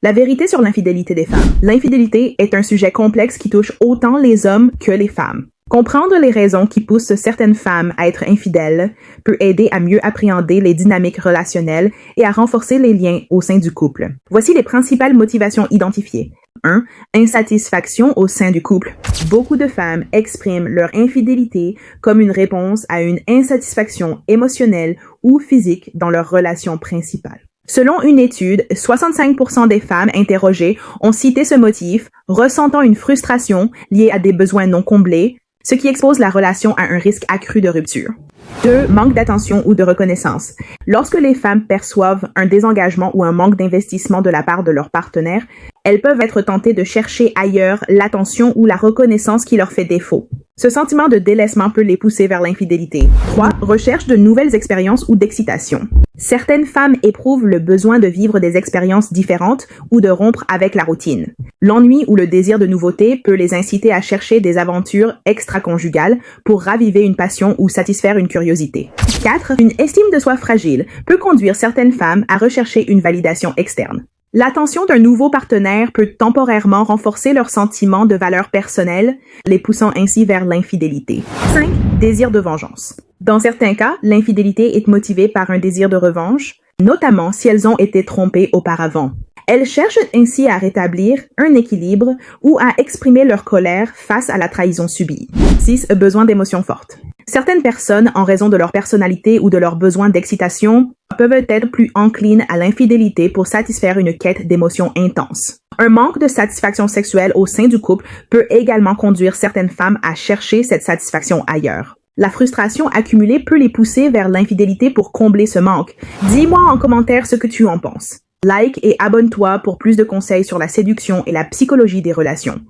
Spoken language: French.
La vérité sur l'infidélité des femmes. L'infidélité est un sujet complexe qui touche autant les hommes que les femmes. Comprendre les raisons qui poussent certaines femmes à être infidèles peut aider à mieux appréhender les dynamiques relationnelles et à renforcer les liens au sein du couple. Voici les principales motivations identifiées. 1. Insatisfaction au sein du couple. Beaucoup de femmes expriment leur infidélité comme une réponse à une insatisfaction émotionnelle ou physique dans leur relation principale. Selon une étude, 65% des femmes interrogées ont cité ce motif, ressentant une frustration liée à des besoins non comblés, ce qui expose la relation à un risque accru de rupture. 2. Manque d'attention ou de reconnaissance. Lorsque les femmes perçoivent un désengagement ou un manque d'investissement de la part de leur partenaire, elles peuvent être tentées de chercher ailleurs l'attention ou la reconnaissance qui leur fait défaut. Ce sentiment de délaissement peut les pousser vers l'infidélité. 3. Recherche de nouvelles expériences ou d'excitation. Certaines femmes éprouvent le besoin de vivre des expériences différentes ou de rompre avec la routine. L'ennui ou le désir de nouveauté peut les inciter à chercher des aventures extra-conjugales pour raviver une passion ou satisfaire une curiosité. 4. Une estime de soi fragile peut conduire certaines femmes à rechercher une validation externe. L'attention d'un nouveau partenaire peut temporairement renforcer leur sentiment de valeur personnelle, les poussant ainsi vers l'infidélité. 5. Désir de vengeance. Dans certains cas, l'infidélité est motivée par un désir de revanche, notamment si elles ont été trompées auparavant. Elles cherchent ainsi à rétablir un équilibre ou à exprimer leur colère face à la trahison subie. 6. Besoin d'émotions fortes. Certaines personnes, en raison de leur personnalité ou de leur besoin d'excitation, peuvent être plus enclines à l'infidélité pour satisfaire une quête d'émotions intenses. Un manque de satisfaction sexuelle au sein du couple peut également conduire certaines femmes à chercher cette satisfaction ailleurs. La frustration accumulée peut les pousser vers l'infidélité pour combler ce manque. Dis-moi en commentaire ce que tu en penses. Like et abonne-toi pour plus de conseils sur la séduction et la psychologie des relations.